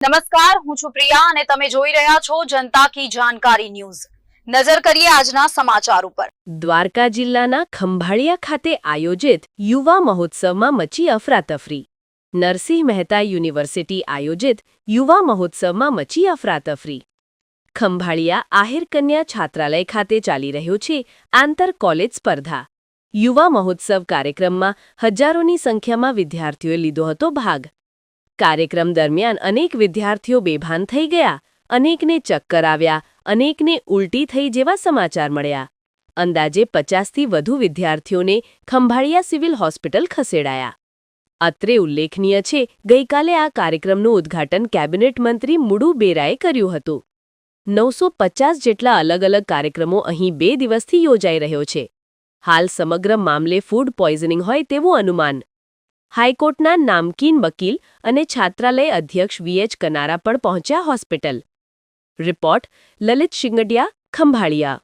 નમસ્કાર, હું છું પ્રિયા અને તમે જોઈ રહ્યા છો જનતા કી જાણકારી ન્યૂઝ। નજર કરીએ આજના સમાચાર ઉપર। દ્વારકા જિલ્લાના ખંભાળિયા ખાતે આયોજિત યુવા મહોત્સવમાં મચી અફરાતફરી। નરસિંહ મહેતા યુનિવર્સિટી આયોજિત યુવા મહોત્સવમાં મચી અફરાતફરી। ખંભાળિયા આહિર કન્યા છાત્રાલય ખાતે ચાલી રહ્યો છે આંતર કોલેજ સ્પર્ધા। યુવા મહોત્સવ કાર્યક્રમમાં હજારોની સંખ્યામાં વિદ્યાર્થીઓએ લીધો હતો ભાગ। કાર્યક્રમ દરમિયાન અનેક વિદ્યાર્થીઓ બેભાન થઈ ગયા, અનેકને ચક્કર આવ્યા, અનેકને ઉલટી થઈ જેવા સમાચાર મળ્યા। અંદાજે 50થી વધુ વિદ્યાર્થીઓને ખંભાળિયા સિવિલ હોસ્પિટલ ખસેડાયા। અત્રે ઉલ્લેખનીય છે, ગઈકાલે આ કાર્યક્રમનું ઉદ્ઘાટન કેબિનેટ મંત્રી મુડુ બેરાએ કર્યું હતું। 950 જેટલા અલગ અલગ કાર્યક્રમો અહીં 2 દિવસથી યોજાઈ રહ્યો છે। હાલ સમગ્ર મામલે ફૂડ પોઈઝનિંગ હોય તેવું અનુમાન। હાઈકોર્ટના નામકીન વકીલ અને છાત્રાલય અધ્યક્ષ VH કનારા પણ પહોંચ્યા હોસ્પિટલ। રિપોર્ટ લલિત શિંગડિયા, ખંભાળિયા।